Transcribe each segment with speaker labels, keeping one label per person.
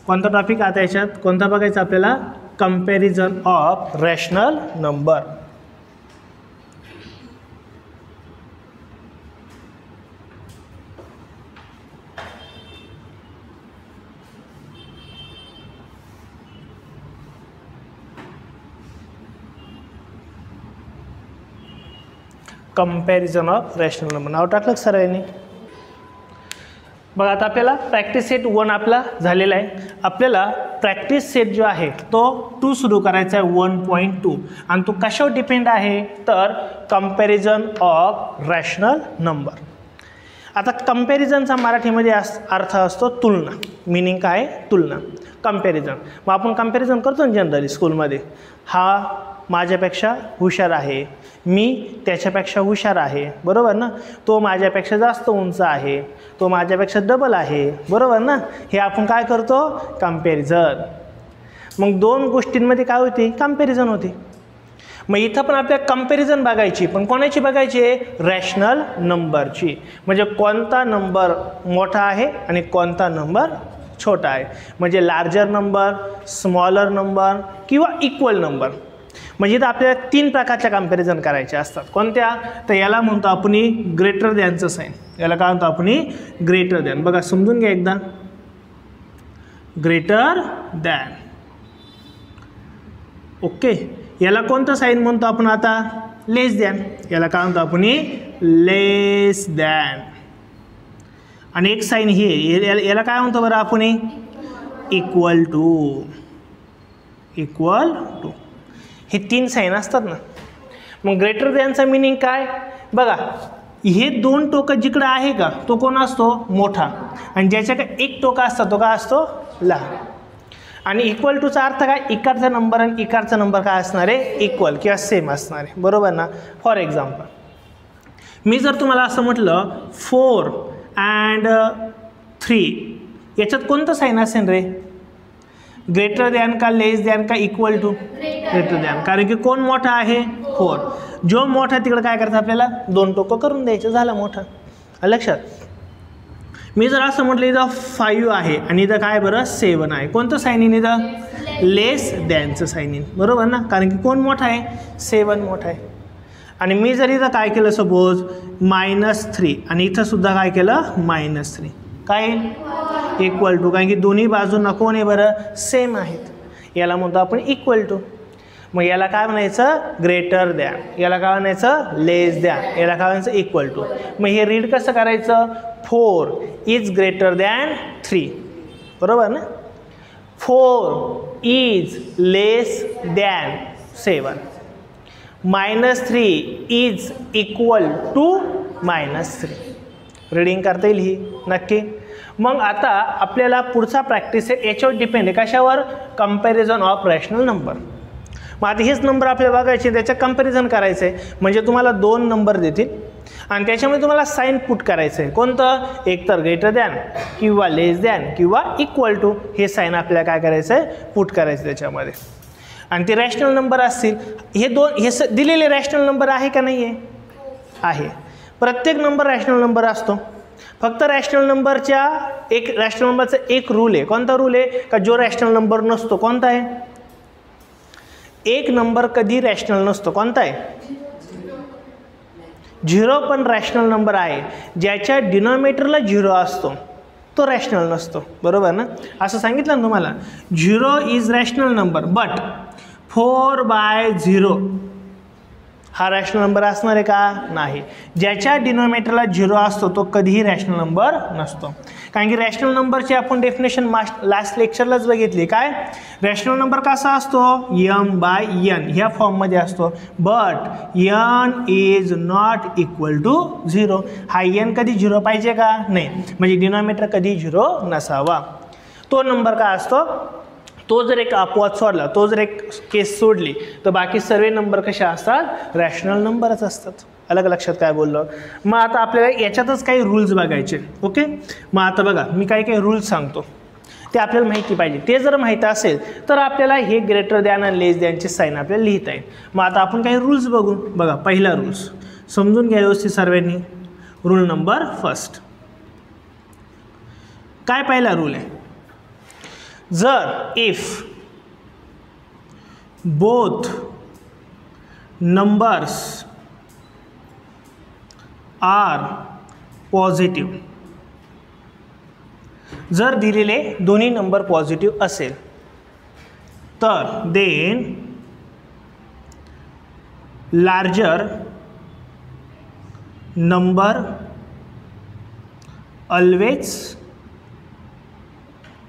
Speaker 1: कोणता टॉपिक आता याच्यात कोणता बघायचा आपल्याला, comparison of rational number. Comparison of rational number नाव टाकलं सर्वांनी. बघा आता आपल्याला प्रॅक्टिस सेट 1 आपला झालेला आहे. आपल्याला प्रॅक्टिस सेट जो आहे तो 2 सुरू करायचा आहे 1.2 आणि तो कशावर डिपेंड आहे तर कंपॅरिझन ऑफ रॅशनल नंबर. आता कंपॅरिझनचा मराठीमध्ये अर्थ असतो तुलना. मिनिंग काय आहे, तुलना, कंपॅरिझन. मग आपण कंपॅरिझन करतो ना जनरली स्कूलमध्ये, हा माझ्यापेक्षा हुशार आहे, मी त्याच्यापेक्षा हुशार आहे, बरोबर ना, तो माझ्यापेक्षा जास्त उंच आहे, तो माझ्यापेक्षा डबल आहे, बरोबर ना, हे आपण काय करतो, कंपॅरिझन. मग 2 गोष्टींमध्ये काय होते, कंपॅरिझन होते. मग इथं पण आपल्याला कंपॅरिझन बघायची, पण कोणाची बघायची आहे, रॅशनल नंबरची. म्हणजे कोणता नंबर मोठा आहे आणि कोणता नंबर छोटा आहे. म्हणजे लार्जर नंबर, स्मॉलर नंबर किंवा इक्वल नंबर. म्हणजे इथं आपल्याला 3 प्रकारच्या कंपॅरिझन करायचे असतात. कोणत्या, तर याला म्हणतो आपण ग्रेटर दॅनचं साईन. याला काय म्हणतो आपण, ग्रेटर दॅन. बघा समजून घ्या एकदा, ग्रेटर दॅन. ओके. याला कोणतं साईन म्हणतो आपण आता, लेस दॅन. याला काय म्हणतो आपण, लेस दॅन. आणि एक साईन ही याला काय म्हणतो बरं आपण, इक्वल टू. Equal to. हे 3 साईन असतात ना. मग ग्रेटर दॅनचा मिनिंग काय, बघा हे 2 टोकं जिकडं आहे का तो कोण असतो, मोठा, आणि ज्याच्याकडे 1 टोका असतं तो काय असतो, लहान. आणि इक्वल टूचा अर्थ काय, इकडचा नंबर आणि इकडचा नंबर काय असणार आहे, इक्वल किंवा सेम असणार आहे, बरोबर ना. फॉर एक्झाम्पल मी जर तुम्हाला असं म्हटलं 4 and 3, याच्यात कोणतं साईन असेल रे, ग्रेटर दॅन का, लेस दॅन का, इक्वल टू, ग्रेटर दॅन. कारण की कोण मोठा आहे, 4. जो मोठा तिकडे काय करायचं आपल्याला, 2 टोकं करून द्यायचं, झालं मोठा. लक्षात. मी जर असं म्हटलं इथं 5 आहे आणि इथं काय बरं 7 आहे, कोणतं साईन इन इथं, लेस दॅनचं साईन इन, बरोबर ना, कारण की कोण मोठा आहे, 7 मोठा आहे. आणि मी जर इथं काय केलं सपोज -3 आणि इथं सुद्धा काय केलं -3, काय इक्वल टू, कारण की दोन्ही बाजूंना कोण आहे बरं, सेम आहेत. याला म्हणतो आपण इक्वल टू. मग याला काय म्हणायचं, ग्रेटर दॅन. याला काय म्हणायचं, लेस दॅन. याला काय म्हणायचं, इक्वल टू. मग हे रीड कसं करायचं, 4 इज ग्रेटर दॅन 3, बरोबर ना. 4 is less than 7. -3 is equal to -3. Reading करता येईल ही नक्की. मग आता आपल्याला पुढचा प्रॅक्टिस आहे याच्यावर डिपेंड आहे, कशावर, कंपॅरिझन ऑफ रॅशनल नंबर. मग आता हेच नंबर आपल्याला बघायचे, त्याचं कंपॅरिझन करायचं आहे. म्हणजे तुम्हाला 2 नंबर देतील आणि त्याच्यामध्ये तुम्हाला साईन पुट करायचं आहे, कोणतं, एक तर ग्रेटर दॅन किंवा लेस दॅन किंवा इक्वल टू. हे साईन आपल्याला काय करायचं आहे, पुट करायचं त्याच्यामध्ये. आणि ते रॅशनल नंबर असतील. हे दिलेले रॅशनल नंबर आहे का नाही आहे. प्रत्येक नंबर रॅशनल नंबर असतो. फक्त रॅशनल नंबरच्या रॅशनल नंबरचा एक रूल आहे. कोणता रूल आहे, का जो रॅशनल नंबर नसतो, कोणता आहे, एक नंबर कधी रॅशनल नसतो, कोणता आहे, 0 पण रॅशनल नंबर आहे. ज्याच्या डिनॉमिनेटरला 0 असतो तो रॅशनल नसतो, बरोबर ना. असं सांगितलं ना तुम्हाला, 0 इज रॅशनल नंबर बट 4/0 हा रॅशनल नंबर असणार आहे का, नाही. ज्याच्या डिनॉमिनेटरला 0 असतो तो कधीही रॅशनल नंबर नसतो. कारण की रॅशनल नंबरची आपण डेफिनेशन लास्ट लेक्चरलाच बघितली. काय, रॅशनल नंबर कसा असतो, m/n ह्या फॉर्ममध्ये असतो. But n is not equal to 0. हा n कधी 0 पाहिजे का, नाही. म्हणजे डिनॉमिनेटर कधी 0 नसावा. तो नंबर काय असतो, तो जर एक अपवाद सोडला, तो जर एक केस सोडली तर बाकी सर्व नंबर कसे असतात, रॅशनल नंबरच असतात. अलग लक्षात काय बोललो. मग आता आपल्याला याच्यातच काही रूल्स बघायचे. ओके. मग आता बघा मी काही रूल्स सांगतो, ते आपल्याला माहिती पाहिजे. ते जर माहिती असेल तर आपल्याला हे ग्रेटर दॅन आणि लेस दॅनचे साईन आपल्याला लिहिता येईल. मग आता आपण काही रूल्स बघू. बघा पहिला रूल्स समजून घ्या व्यवस्थित सर्वांनी. Rule number 1. काय पहिला रूल आहे, जर if both numbers are positive, जर दिलेले दोन्ही नंबर पॉझिटिव्ह असेल तर then larger number always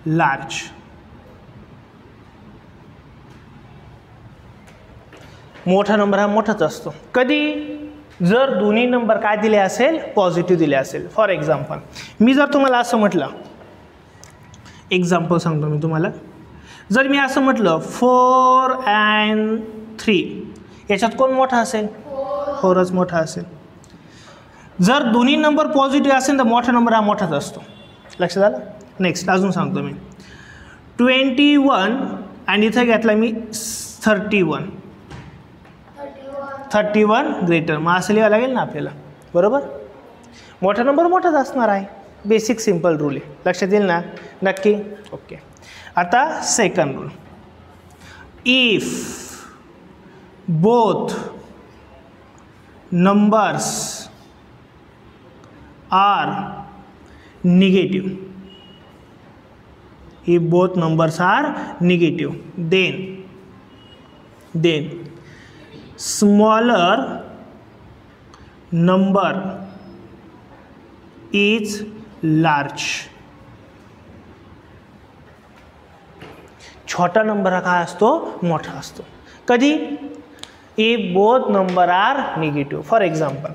Speaker 1: large. मोठा नंबर हा मोठाच असतो कधी, जर दोन्ही नंबर काय दिले असेल, पॉझिटिव्ह दिले असेल. फॉर एक्झाम्पल मी जर तुम्हाला असं म्हटलं, एक्झाम्पल सांगतो मी तुम्हाला, जर मी असं म्हटलं 4 and 3, याच्यात कोण मोठा असेल? 4च मोठा असेल. जर दोन्ही नंबर पॉझिटिव्ह असेल तर मोठा नंबर हा मोठाच असतो. लक्षात आलं? नेक्स्ट अजून सांगतो मी 21 आणि इथं घेतला मी 31 ग्रेटर, मग असं लिहावं लागेल ना आपल्याला, बरोबर. मोठा नंबर मोठाच असणार आहे, बेसिक सिंपल रूल आहे. लक्षात येईल ना? नक्की. ओके. आता second rule, if both numbers are negative, if both numbers are negative, then smaller number is large. छोटा नंबर हा काय असतो? मोठा असतो. कधी? if both number are negative. For example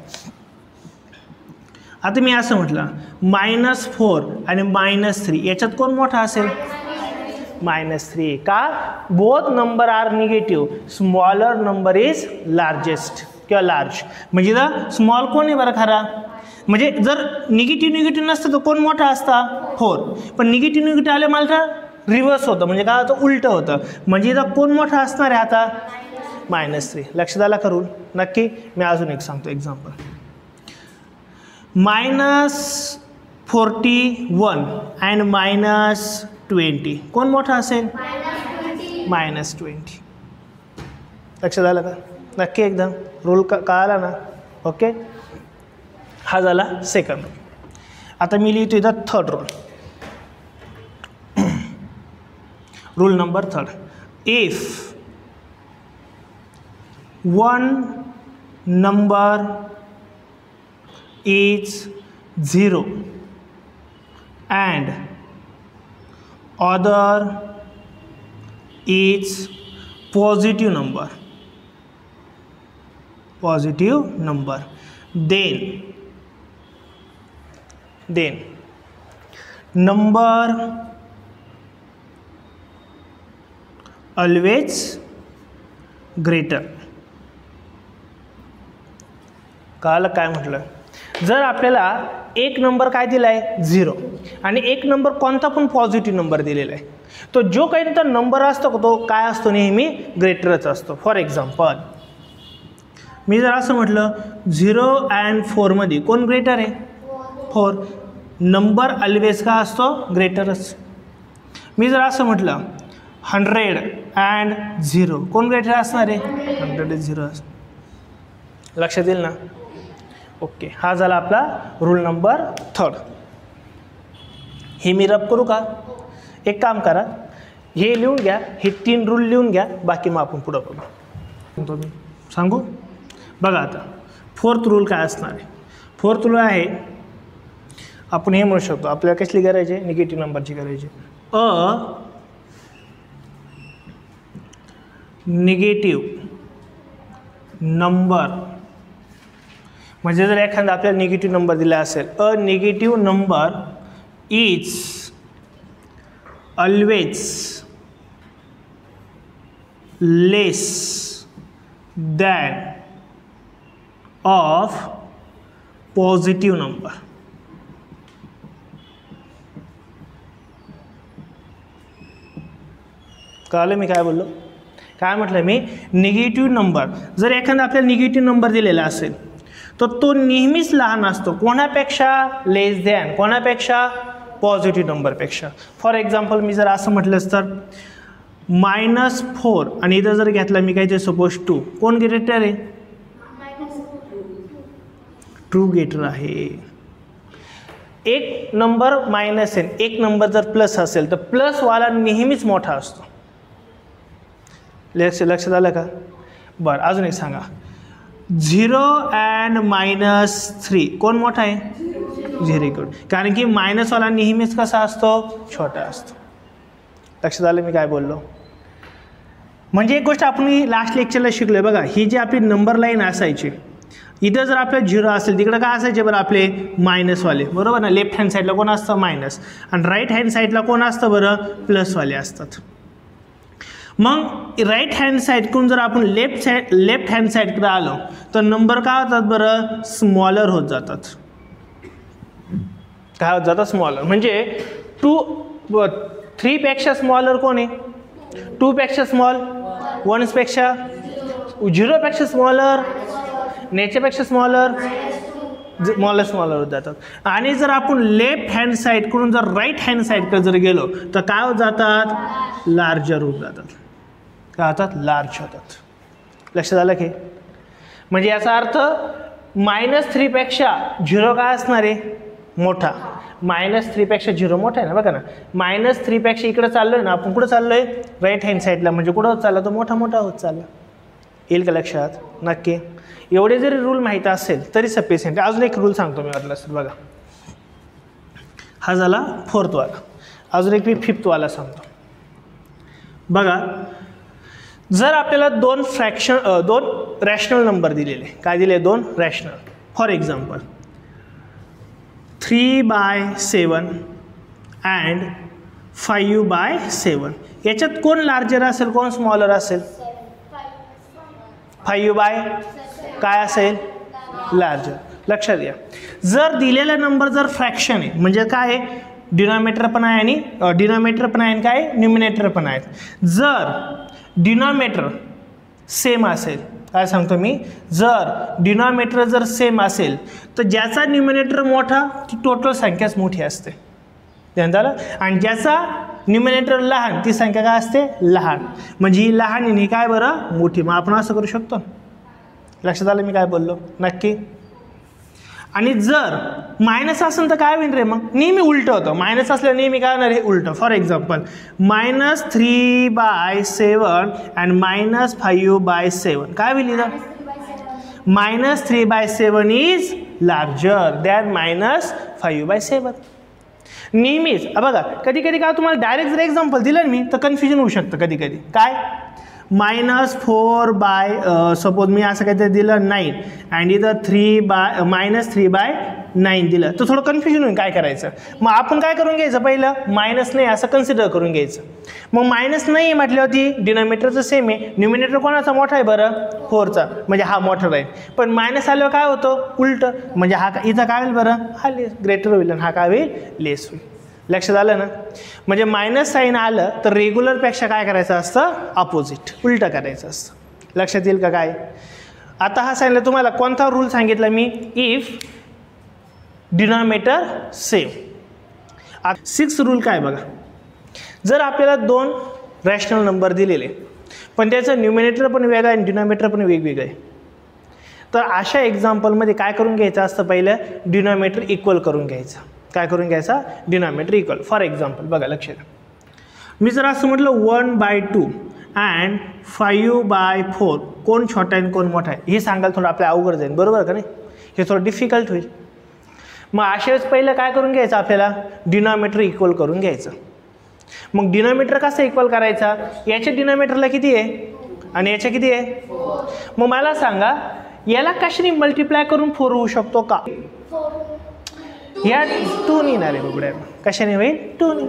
Speaker 1: आता मी असं म्हटलं -4 आणि -3 याच्यात कोण मोठा असेल? -3. का? Both number are negative, smaller number is largest किंवा लार्ज. म्हणजे जर स्मॉल कोण आहे बरं खरा? म्हणजे जर निगेटिव्ह नसतं तर कोण मोठा असता? 4. पण निगेटिव्ह आले मला रिव्हर्स होतं, म्हणजे काय होतं? उलटं होतं. म्हणजे इथं कोण मोठा असणार आहे आता? -3. लक्षात आला का रूल? नक्की. मी अजून एक सांगतो एक्झाम्पल, -41 and -20 कोण मोठा असेल? -20. लक्षात आलं का? नक्की एकदम रूल कळाला ना? ओके. हा झाला सेकंड रूल. आता मी लिहितो इथं third rule. Rule number 3, if one number is 0 and other is positive number, then number always greater. कळलं काय म्हटलं? जर आपल्याला एक नंबर काय दिला आहे? 0 आणि एक नंबर कोणता पण पॉझिटिव्ह नंबर दिलेला आहे, तो जो काही त्याचा नंबर असतो तो काय असतो? नेहमी ग्रेटरच असतो. फॉर एक्झाम्पल मी जर असं म्हटलं 0 and 4 मध्ये कोण ग्रेटर आहे? 4. नंबर ऑलवेज का असतो? ग्रेटरच. मी जर असं म्हटलं 100 and 0 कोण ग्रेटर असणार आहे? 100 असणार. लक्षात येईल ना? ओके. हा झाला आपला रूल नंबर 3. हे मी रब करू का? एक काम करा, हे लिहून घ्या, हे 3 रूल लिहून घ्या, बाकी मग आपण पुढं बघू. सांगू बघा. आता 4th रूल काय असणार आहे? 4th रूल आहे, आपण हे म्हणू शकतो, आपल्याला कसली करायची? निगेटिव्ह नंबरची करायची. निगेटिव्ह नंबर, म्हणजे जर एखादा आपल्याला निगेटिव्ह नंबर दिला असेल, अ negative number is always less than of positive number. कळलं मी काय बोललो? काय म्हटलं मी? निगेटिव्ह नंबर, जर एखादा आपल्याला निगेटिव्ह नंबर दिलेला असेल तर तो नेहमीच लहान असतो. कोणापेक्षा? लेस दॅन. कोणापेक्षा? पॉझिटिव्ह नंबरपेक्षा. फॉर एक्झाम्पल मी जर असं म्हटलंच तर -4 आणि इथं जर घेतला मी काय ते सपोज 2, कोण ग्रेटर आहे? ट्रू ग्रेटर आहे. एक नंबर मायनस आहे, एक नंबर जर प्लस असेल तर प्लसवाला नेहमीच मोठा असतो. लक्षात आलं का? बरं, अजून एक सांगा. 0 and -3 कोण मोठा आहे? 0. कारण की मायनसवाला नेहमीच कसा असतो? छोटा असतो. लक्षात आलं मी काय बोललो? म्हणजे एक गोष्ट आपण लास्ट लेक्चरला शिकलोय बघा, ही जी आपली नंबर लाईन असायची, इथं जर आपलं 0 असेल तिकडं काय असायचे बरं? आपले मायनसवाले, बरोबर ना? लेफ्ट हँड साईडला कोण असतं? मायनस. आणि राईट हँड साईडला कोण असतं बरं? प्लसवाले असतात. मग राईट हँड साईडकडून जर आपण लेफ्ट हँड साईडकडे आलो तर नंबर काय होतात बरं? स्मॉलर होत जातात. काय होत जातात? स्मॉलर. म्हणजे 3 पेक्षा स्मॉलर कोण आहे? 2 पेक्षा स्मॉल, 1 पेक्षा, 0 पेक्षा स्मॉलर, याच्यापेक्षा स्मॉलर, स्मॉलर होत जातात. आणि जर आपण लेफ्ट हँड साईडकडून जर राईट हँड साईडकडे जर गेलो तर काय होत जातात? लार्जर होत जातात. काय होतात? लार्ज होतात. लक्षात आलं की? म्हणजे याचा अर्थ -3 पेक्षा 0 काय असणार आहे? मोठा. -3 पेक्षा 0 मोठा आहे ना, बघा ना. -3 पेक्षा इकडे चाललोय ना आपण, कुठं चाललोय? राईट हँड साईडला. म्हणजे कुठं होत चालला? तो मोठा होत चालला. येईल का लक्षात? नक्की. एवढे जरी रूल माहीत असेल तरी सफिशियंट. अजून एक रूल सांगतो मी वाटलं सर, बघा. हा झाला 4th वाला. अजून एक मी 5th वाला सांगतो. बघा, जर आपल्याला 2 रॅशनल नंबर दिलेले, काय दिले? 2 रॅशनल. For example 3/7 and 5/7. याच्यात कोण लार्जर असेल, कोण स्मॉलर असेल? 5 काय असेल? लार्जर. लक्षात घ्या, जर दिलेला नंबर जर फ्रॅक्शन आहे म्हणजे काय आहे? डिनॉमिनेटर पण आहे आणि काय? न्यूमिनेटर पण आहे. जर डिनॉमिनेटर सेम असेल, काय सांगतो मी? जर डिनॉमिनेटर जर सेम असेल तर ज्याचा न्यूमिनेटर मोठा ती टोटल संख्याच मोठी असते. ध्यान झालं? आणि ज्याचा न्यूमिनेटर लहान ती संख्या काय असते? लहान. म्हणजे ही लहान आणि काय बरं? मोठी. मग आपण असं करू शकतो. लक्षात आलं मी काय बोललो? नक्की. आणि जर मायनस असेल तर काय होईल रे? मग नेहमी उलटं होतं. मायनस असल्यावर नेहमी काय होणार? हे उलटं. फॉर एक्झाम्पल -3/7 अँड -5/7 काय होईल इथं? -3/7 इज लार्जर दॅन -5/7. नेहमीच बघा, कधी कधी काय तुम्हाला डायरेक्ट जर एक्झाम्पल दिलं मी तर कन्फ्युजन होऊ शकतं कधी कधी. काय? -4 सपोज मी असं काहीतरी दिलं 9 अँड इथं -3/9 दिलं तर थोडं कन्फ्युजन होईल काय करायचं. मग आपण काय करून घ्यायचं? पहिलं मायनस नाही असं कन्सिडर करून घ्यायचं. मग मायनस नाही म्हटल्यावरती डिनॉमिनेटरचं सेम आहे, न्यूमिनेटर कोणाचा मोठा आहे बरं? 4चा. म्हणजे हा मोठा राहील. पण मायनस आल्यावर काय होतं? उलटं. म्हणजे हा इथं काय होईल बरं? हा ग्रेटर होईल आणि हा काय होईल? लेस होईल. लक्षात आलं ना? म्हणजे मायनस साईन आलं तर रेग्युलरपेक्षा काय करायचं असतं? अपोजिट, उलटं करायचं असतं. लक्षात येईल का काय? आता हा सांगितलं तुम्हाला कोणता रूल सांगितला मी? If denominator same. 6th rule काय बघा, जर आपल्याला 2 रॅशनल नंबर दिलेले पण त्याचं न्यूमिनेटर पण वेगळं आहे आणि डिनॉमिनेटर पण वेगवेगळं आहे तर अशा एक्झाम्पलमध्ये काय करून घ्यायचं असतं? पहिलं डिनॉमिनेटर इक्वल करून घ्यायचं. काय करून घ्यायचा? Denominator equal. फॉर एक्झाम्पल बघा, लक्ष द्या, मी जर असं म्हटलं 1/2 अँड 5/4 कोण छोटा आहे कोण मोठा आहे हे सांगायला थोडं आपल्या अवघड जाईल, बरोबर का नाही? हे थोडं डिफिकल्ट होईल. मग अशा वेळेस पहिलं काय करून घ्यायचं? आपल्याला डिनॉमिनेटर इक्वल करून घ्यायचं. मग डिनॉमिनेटर कसं इक्वल करायचा? याच्या डिनॉमिनेटरला किती आहे आणि याच्या किती आहे? मग मला सांगा, याला कशाने मल्टिप्लाय करून 4 होऊ शकतो का? या 2 येणार आहे बघूया. कशाने होईल? 2.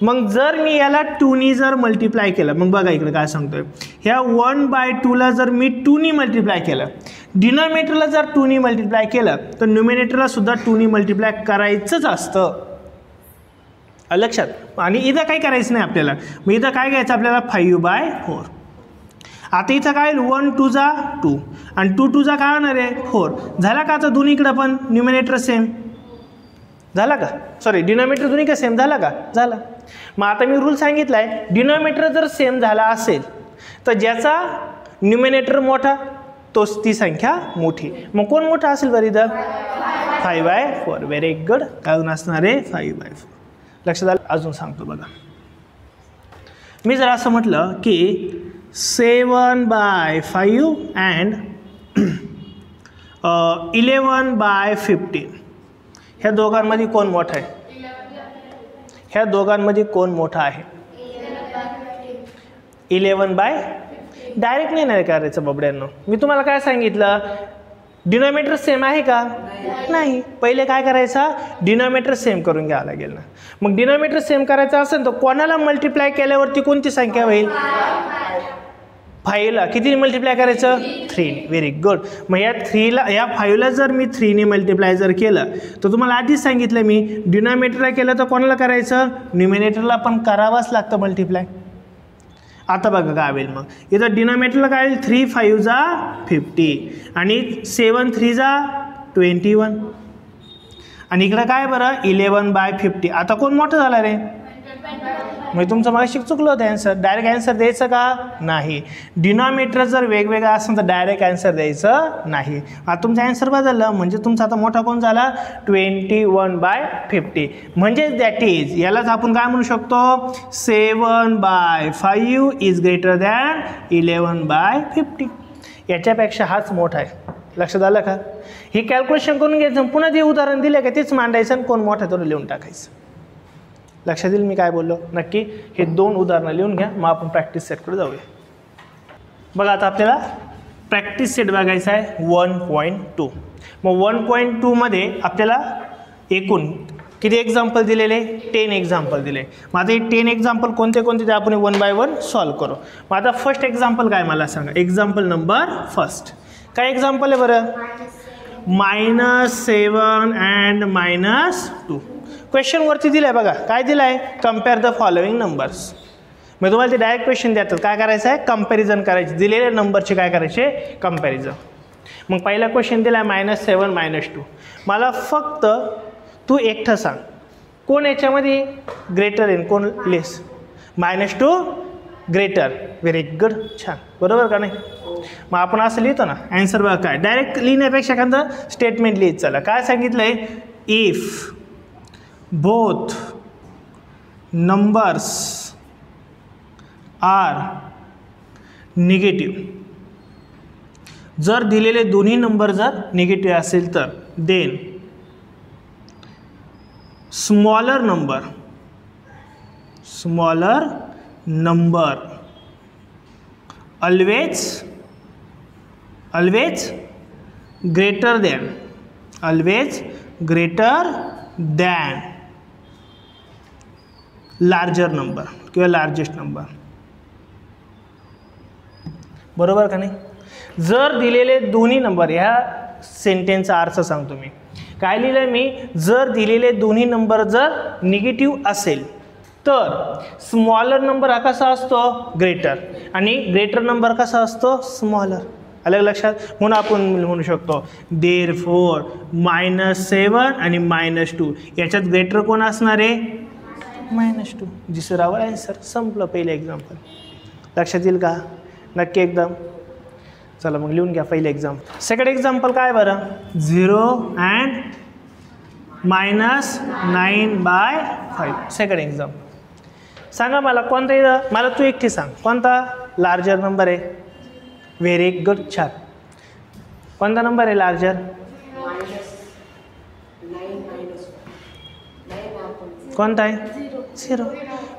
Speaker 1: मग जर मी याला 2 जर मल्टिप्लाय केलं, मग बघा इकडे काय सांगतोय, ह्या 1/2 जर मी 2 मल्टिप्लाय केलं, डिनॉमिनेटरला जर 2 मल्टिप्लाय केलं तर न्यूमिनेटरला सुद्धा 2 मल्टिप्लाय करायचंच असतं. लक्षात. आणि इथं काही करायचं नाही आपल्याला. मग इथं काय घ्यायचं आपल्याला? 5/4. आता इथं काय होईल? 1 2 2 आणि 2 2 काय होणार आहे? 4. झाला का? आता दोन्हीकडं पण न्यूमिनेटर सेम. झाला का? सॉरी, डिनॉमिनेटर दोन्ही का सेम झाला का? झाला. मग आता मी रूल सांगितला आहे, डिनॉमिनेटर जर सेम झाला असेल तर ज्याचा न्यूमिनेटर मोठा तोच ती संख्या मोठी. मग कोण मोठा असेल बरं इथं? 5/4. Very good. काय अजून असणार आहे? 5/4. लक्षात आलं? अजून सांगतो बघा. मी जर असं म्हटलं की 7/5 अँड 11/15, ह्या दोघांमध्ये कोण मोठा आहे? ह्या दोघांमध्ये कोण मोठा आहे? 11/, डायरेक्ट नाही करायचं बाबड्यांनो. मी तुम्हाला काय सांगितलं, डिनॉमिनेटर सेम आहे का? नाही. पहिले काय करायचं, डिनॉमिनेटर सेम करून घ्यावं लागेल ना. मग डिनॉमिनेटर सेम करायचं असेल तर कोणाला मल्टिप्लाय केल्यावरती कोणती संख्या होईल? 5ला. किती मल्टिप्लाय करायचं? 3. Very good. मग या 3ला, या 5ला जर मी 3ने मल्टिप्लाय जर केलं तर तुम्हाला आधीच सांगितलं मी, डिनॉमिनेटरला केलं तर कोणाला करायचं? न्यूमिनेटरला पण करावंच लागतं मल्टिप्लाय. आता बघा काय होईल. मग इथं डिनॉमिनेटरला काय होईल? 3 5 जा 50 आणि 7 3 जा 21 आणि इकडं काय बरं? 11/50. आता कोण मोठं झाला रे? म्हणजे तुमचं मागाशी चुकलं होतं ॲन्सर. डायरेक्ट ॲन्सर द्यायचं का? नाही. डिनॉमिनेटर जर वेगवेगळा असेल तर डायरेक्ट ॲन्सर द्यायचं नाही. आता तुमचा ॲन्सर बदलला म्हणजे तुमचा आता मोठा कोण झाला? 21/50. म्हणजे दॅट इज, यालाच आपण काय म्हणू शकतो? 7/5 इज ग्रेटर दॅन 11/50. याच्यापेक्षा हाच मोठा आहे. लक्षात आलं का? हे कॅल्क्युलेशन करून घ्यायचं. पुन्हा जे उदाहरण दिलं का तेच मांडायचं आणि कोण मोठा तेवढं लिहून टाकायचं. लक्षात येईल मी काय बोललो? नक्की हे 2 उदाहरणं लिहून घ्या. मग आपण प्रॅक्टिस सेटकडे जाऊया. बघा आता आपल्याला प्रॅक्टिस सेट बघायचा आहे 1.2. मग 1.2 मध्ये आपल्याला एकूण किती एक्झाम्पल दिलेले? 10 एक्झाम्पल दिले. मग आता हे 10 एक्झाम्पल कोणते कोणते ते आपण 1 बाय 1 सॉल्व करू. मग आता फर्स्ट एक्झाम्पल काय मला सांगा? Example number first. काय एक्झाम्पल आहे बरं? -7 अँड -2. क्वेश्चन वरती दिलाय बघा. काय दिलाय? Compare the following numbers. मग तुम्हाला ते डायरेक्ट क्वेश्चन देतात. काय करायचं आहे? कंपॅरिझन करायचे. दिलेल्या नंबरचे काय करायचे? कंपॅरिझन. मग पहिला क्वेश्चन दिलाय -7 -2. मला फक्त तू एकटं सांग कोण याच्यामध्ये ग्रेटर आहे कोण लेस? -2 ग्रेटर. Very good. छान. बरोबर का नाही? मग आपण असं लिहितो ना ॲन्सर बघा. काय डायरेक्ट लिहिण्यापेक्षा एखादं स्टेटमेंट लिहित चला. काय सांगितलंय? If both numbers are negative, जर दिलेले दोन्ही नंबर जर निगेटिव्ह असेल तर then smaller number always greater than larger number किंवा लार्जेस्ट नंबर. बरोबर का नाही? जर दिलेले दोन्ही नंबर, ह्या सेंटेन्सचा अर्थ सांगतो मी. काय लिहिलं मी? जर दिलेले दोन्ही नंबर जर निगेटिव्ह असेल तर स्मॉलर नंबर हा कसा असतो? ग्रेटर. आणि ग्रेटर नंबर कसा असतो? स्मॉलर. अलग लक्षात. म्हणून आपण म्हणू शकतो देअरफॉर -7 आणि -2 याच्यात ग्रेटर कोण असणार आहे? -2. दुसरावर ॲन्सर. संपलं पहिलं एक्झाम्पल. लक्षात येईल का? नक्की एकदम. चला मग लिहून घ्या पहिलं एक्झाम्पल. सेकंड एक्झाम्पल काय बरं? 0 अँड -9/5. Second example. सांगा मला कोणता इथं? मला तू एकटी सांग कोणता लार्जर नंबर आहे? Very good. छान. कोणता नंबर आहे लार्जर? कोणता आहे? 0.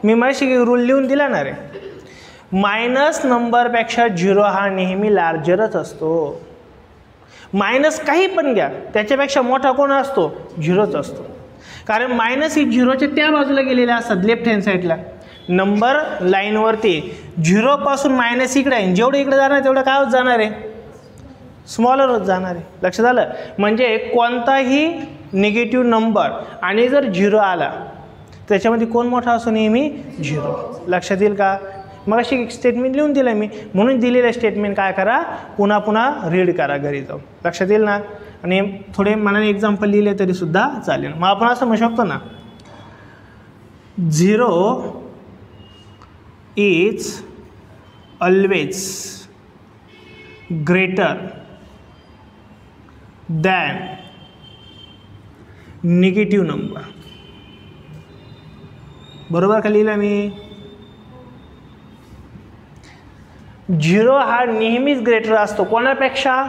Speaker 1: मी माहिती रूल लिहून दिला ना रे. मायनस नंबरपेक्षा 0 हा नेहमी लार्जरच असतो. मायनस काही पण घ्या त्याच्यापेक्षा मोठा कोण असतो? 0च असतो. कारण मायनस ही 0च्या त्या बाजूला गेलेल्या असतात लेफ्ट हँड साईडला. नंबर लाईनवरती 0 पासून मायनस इकडे आहे. जेवढं इकडे जाणार तेवढं काय होत जाणार आहे? स्मॉलर होत जाणार आहे. लक्षात आलं? म्हणजे कोणताही निगेटिव्ह नंबर आणि जर 0 आला त्याच्यामध्ये कोण मोठा असतो? नेहमी 0. लक्षात येईल का? मग अशी एक स्टेटमेंट लिहून दिलं मी. म्हणून दिलेलं स्टेटमेंट काय करा? पुन्हा रीड करा घरी जाऊन. लक्षात येईल ना? आणि थोडे मनाने एक्झाम्पल लिहिले तरी सुद्धा चालेल. मग आपण असं म्हणू शकतो ना, 0 is always greater than negative number. बरोबर का लिहिलं मी? 0 हा नेहमीच ग्रेटर असतो कोणापेक्षा?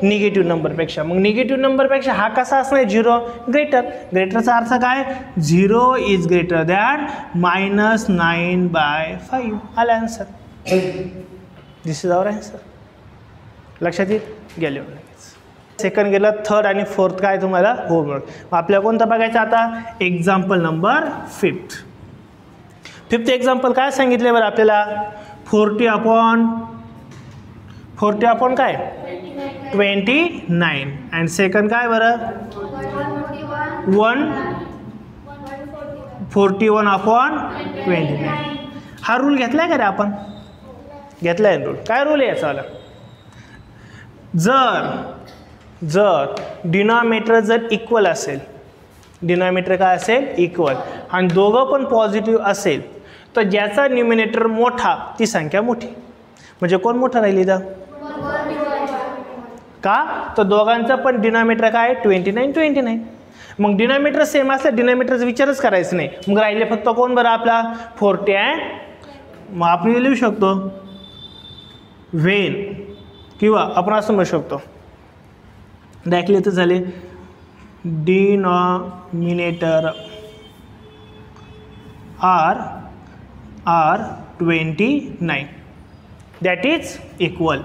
Speaker 1: निगेटिव्ह नंबरपेक्षा. मग निगेटिव्ह नंबरपेक्षा हा कसा असणार? 0 ग्रेटर. ग्रेटरचा अर्थ काय? 0 इज ग्रेटर दॅन -9/5. आला answer. This is our answer. लक्षात येईल? गेले लगेच. सेकंड गेलं, थर्ड आणि फोर्थ काय तुम्हाला होमवर्क. आपल्याला कोणतं बघायचं आता? Example number 5th. 5th example काय सांगितले बरं आपल्याला? 40 अपॉन काय? 29. अँड सेकंड काय बरं? 41 अपॉन 29. हा रूल घेतलाय का रे आपण? घेतलाय रूल. काय रूल आहे याचा? जर डिनॉमिनेटर जर इक्वल असेल, डिनॉमिनेटर काय असेल? इक्वल, आणि दोघं पण पॉझिटिव्ह असेल, तर ज्याचा न्यूमिनेटर मोठा ती संख्या मोठी. म्हणजे कोण मोठा राहील इथं? का? तर दोघांचा पण डिनॉमिनेटर काय? 29. मग डिनॉमिनेटर सेम असलं, डिनॉमिनेटरचा विचारच करायचं नाही. मग राहिले फक्त कोण बरं आपला? 40 अँड, मग आपण लिहू शकतो व्हेन, किंवा आपण असं म्हणू शकतो डायरेक्टली तर झाले, denominator are 29 that is equal.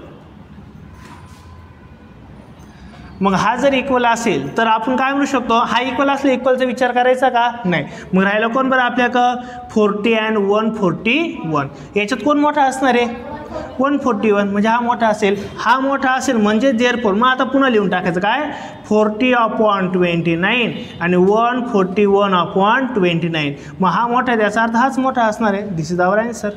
Speaker 1: मग हा जर इक्वल असेल तर आपण काय म्हणू शकतो? हा इक्वल असले, इक्वलचा विचार करायचा का? नाही. मग राहिला कोण बरं आपल्याकडं? 40 अँड 141. याच्यात कोण मोठा असणार आहे? 141. म्हणजे हा मोठा असेल. हा मोठा असेल म्हणजे देअरफॉर. मग आता पुन्हा लिहून टाकायचं काय? 40 अपॉन 29 आणि 141 अपॉन 29. मग हा मोठा आहे, त्याचा अर्थ हाच मोठा असणार आहे. दिस इज आवर आन्सर.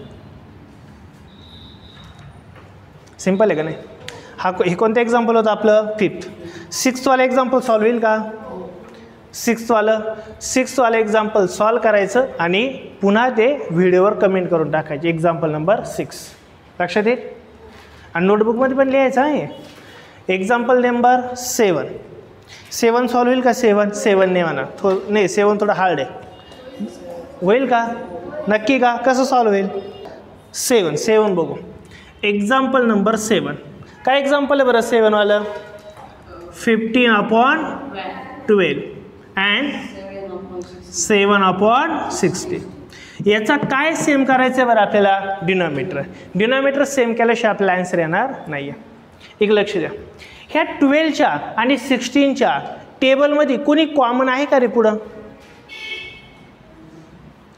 Speaker 1: सिम्पल आहे का नाही? हे कोणतं एक्झाम्पल होतं आपलं? 5th. 6th वाला एक्झाम्पल सॉल्व होईल का? 6th वाला एक्झाम्पल सॉल्व करायचं आणि पुन्हा ते व्हिडिओवर कमेंट करून टाकायचे. एक्झाम्पल नंबर 6 लक्षात येईल. आणि नोटबुकमध्ये पण लिहायचं आहे. एक्झाम्पल नंबर 7 सॉल्व होईल का? 7 नाही म्हणा, नाही 7 थोडं हार्ड आहे. होईल का? नक्की का? कसं सॉल्व होईल? 7 बघू. एक्झाम्पल नंबर 7 काय एक्झाम्पल आहे बरं? 7 वालं 15 अपॉन 12 अँड 7 अपॉन 60. याचा काय सेम करायचं आहे बरं आपल्याला? डिनॉमिनेटर सेम केल्याशिवाय आपल्याला आन्सर येणार नाही आहे. एक लक्ष द्या, ह्या 12च्या आणि 16च्या टेबलमध्ये कोणी कॉमन आहे का रे? पुढं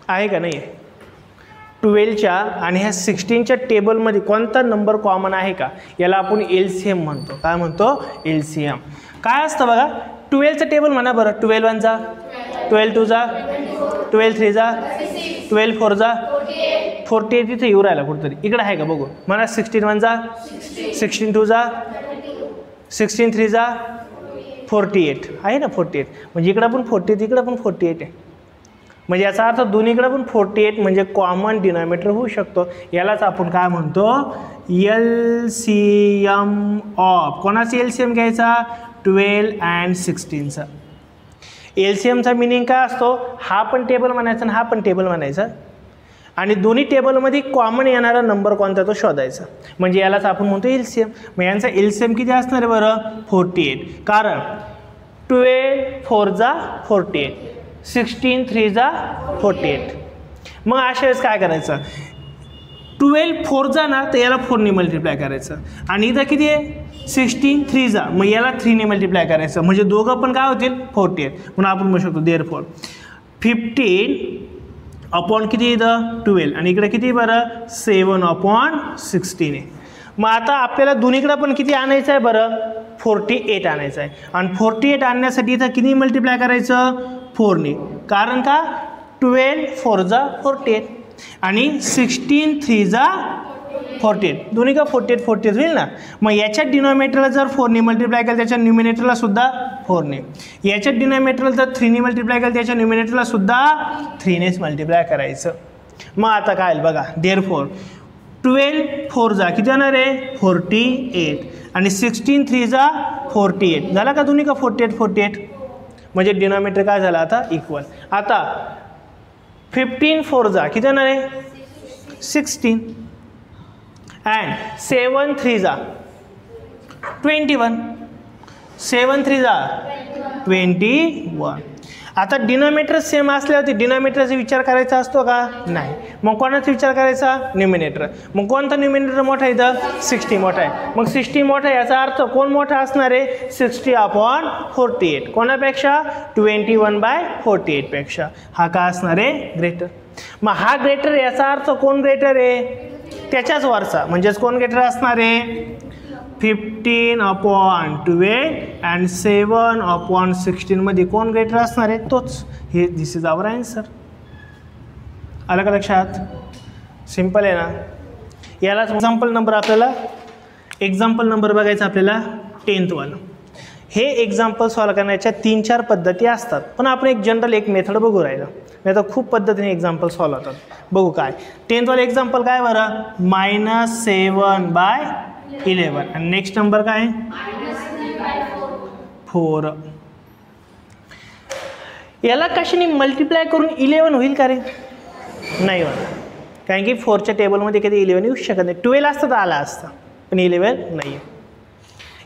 Speaker 1: आहे का? नाही आहे. 12च्या आणि ह्या 16च्या टेबलमध्ये कोणता नंबर कॉमन आहे का? याला आपण LCM म्हणतो. काय म्हणतो? LCM. काय असतं बघा, 12चं टेबल म्हणा बरं. 12 1 जा, 12 2 जा, 12 3 जा, 12 4 जा, 48 तिथे येऊ राहिला कुठंतरी. इकडे आहे का बघू म्हणा. 16 1 जा, 16 2 जा, 16 3 जा, 48 आहे ना. 48 म्हणजे इकडं पण 48, इकडं पण 48 आहे. म्हणजे याचा अर्थ दोन्हीकडे पण 48 म्हणजे कॉमन डिनॉमिनेटर होऊ शकतो. यालाच आपण काय म्हणतो? LCM of. कोणाचा LCM घ्यायचा? 12 अँड 16चा. LCMचा मिनिंग काय असतो? हा पण टेबल म्हणायचा आणि हा पण टेबल म्हणायचा, आणि दोन्ही टेबलमध्ये कॉमन येणारा नंबर कोणता तो शोधायचा. म्हणजे यालाच आपण म्हणतो LCM. मग यांचा LCM किती असणार आहे बरं? 48. कारण 12 4 जा 48, 16 3 जा 48. मग अशा वेळेस काय करायचं? 12 4 जा ना, तर याला 4 ने मल्टिप्लाय करायचं. आणि इथं किती आहे? 16 3 जा, मग याला 3 ने मल्टिप्लाय करायचं. म्हणजे दोघं पण काय होतील? 48. म्हणून आपण म्हणू शकतो देअरफॉर 15 अपॉन किती इथं? 12. आणि इकडे किती बरं? 7 अपॉन 16 आहे. मग आता आपल्याला दोन्हीकडे पण किती आणायचं आहे बरं? 48 आणायचं आहे. आणि 48 आणण्यासाठी इथं किती मल्टिप्लाय करायचं? 4 ने. कारण का? 12 4 जा 48 आणि 16 3 जा 48, दोन्ही का 48 48 होईल ना. मग याच्यात डिनॉमिनेटरला जर 4ने मल्टिप्लाय केलं त्याच्या न्यूमिनेटरला सुद्धा 4ने, याच्यात डिनॉमिनेटरला जर 3ने मल्टिप्लाय केलं त्याच्या न्यूमिनेटरला सुद्धा 3नेच मल्टिप्लाय करायचं. मग आता काय बघा, देअरफॉर 12 4 जा किती होणार आहे 48 आणि 16 3 जा 48 झाला का, दोन्ही का 48 48, म्हणजे डिनॉमिनेटर काय झाला आता इक्वल. आता 15 4 जा किती होणार आहे 16 अँड 7 3 जा 21, 7 3 जा 21. आता डिनॉमिनेटर सेम असल्यावरती डिनॉमिनेटरचा विचार करायचा असतो का नाही, मग कोणाचा विचार करायचा न्यूमिनेटर. मग कोणता न्यूमिनेटर मोठा आहे इथं 60 मोठा आहे, मग 60 मोठा आहे याचा अर्थ कोण मोठा असणार आहे 60/48, कोणापेक्षा 21/48 पेक्षा. हा का असणार आहे ग्रेटर. मग हा ग्रेटर याचा अर्थ कोण ग्रेटर आहे त्याच्याच वरचा, म्हणजेच कोण ग्रेटर असणार आहे 15/12 अँड 7/16 मध्ये कोण ग्रेटर असणार आहे तोच. हे दिस इज आवर आन्सर. आलं का लक्षात, सिंपल आहे ना. यालाच एक्झाम्पल नंबर आपल्याला एक्झाम्पल नंबर बघायचा आपल्याला 10th वाला. हे एक्झाम्पल सॉल्व करण्याच्या 3-4 पद्धती असतात, पण आपण एक जनरल एक मेथड बघू राहिलं. नाही तर खूप पद्धतीने एक्झाम्पल सॉल्व होतात. बघू काय 10th वाला एक्झाम्पल काय बरं -7/11 आणि नेक्स्ट नंबर काय 4. याला कशाने मल्टिप्लाय करून 11 होईल का रे, नाही होणार, कारण की 4च्या टेबलमध्ये कधी 11 येऊ शकत नाही. 12 असतं तर आला असता, पण 11 नाही.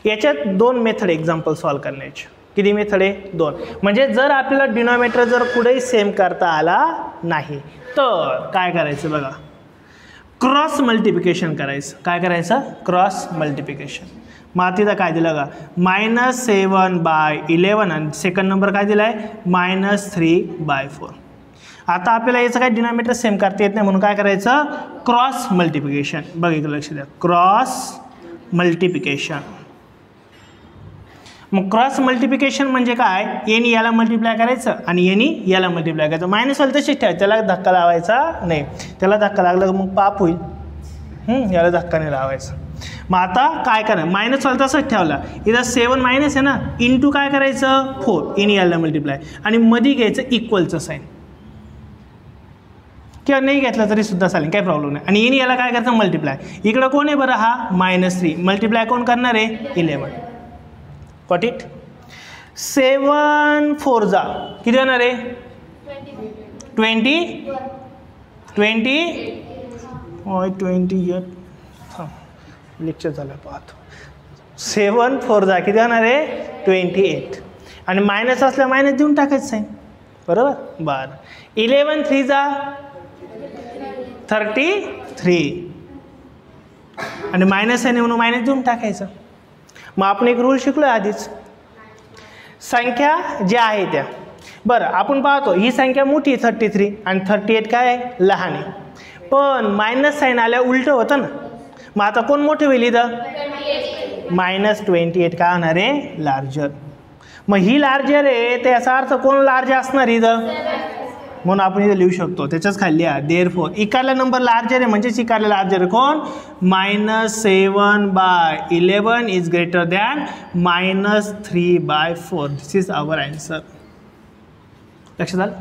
Speaker 1: याच्यात 2 मेथड एक्झाम्पल सॉल्व करण्याची. किती मेथड आहे 2. म्हणजे जर आपल्याला डिनॉमिनेटर जर कुठेही सेम करता आला नाही तर काय करायचं बघा, क्रॉस मल्टिप्लिकेशन करायचं. काय करायचं क्रॉस मल्टिप्लिकेशन. मग तिथं काय दिलं का -7/11 आणि सेकंड नंबर काय दिला आहे -3/4. आता आपल्याला याचं काय डिनॉमिनेटर सेम करता येत नाही म्हणून काय करायचं क्रॉस मल्टिप्लिकेशन. बघ इकडे लक्ष द्या, क्रॉस मल्टिप्लिकेशन. मग क्रॉस मल्टिप्लिकेशन म्हणजे काय, यानी याला मल्टिप्लाय करायचं आणि यानी याला मल्टिप्लाय करायचं. मायनस वाला तशीच ठेवायचं, त्याला धक्का लावायचा नाही, त्याला धक्का लागला मग पाप होईल. याला धक्का नाही लावायचा. मग आता काय करा, मायनस वाला तसंच ठेवला, इथं 7 मायनस आहे ना, इंटू काय करायचं 4, यानी याला मल्टिप्लाय आणि मध्ये घ्यायचं इक्वलचं साईन, किंवा नाही घेतलं तरी सुद्धा चालेल, काही प्रॉब्लेम नाही. आणि यानी याला काय करायचं मल्टिप्लाय. इकडं कोण आहे बरं हा -3, मल्टिप्लाय कोण करणार आहे 11. Got it? 7 4 जा किती होणार आहे 20 लेक्चर झालं पाहतो. 7 4 जा किती होणार आहे 28 आणि मायनस असल्या मायनस देऊन टाकायचं आहे बरोबर. बरं 11 3 जा 33 आणि मायनस आहे म्हणून मायनस देऊन टाकायचं. मग आपण एक रूल शिकलो आधीच, संख्या ज्या आहे त्या. बरं आपण पाहतो ही संख्या मोठी 33 आणि 38 काय लहान आहे, पण मायनस साईन आल्या उलटं होतं ना. मग आता कोण मोठे होईल इथं -28 काय होणार आहे लार्जर. मग ही लार्जर आहे तर याचा अर्थ कोण लार्ज असणार इथं, म्हणून आपण इथे लिहू शकतो त्याच्याच खाली देअरफॉर इकारला नंबर लार्जर आहे म्हणजेच इकारला लार्जर कोण -7/11 is greater than -3/4. This is our answer. लक्षात आलं.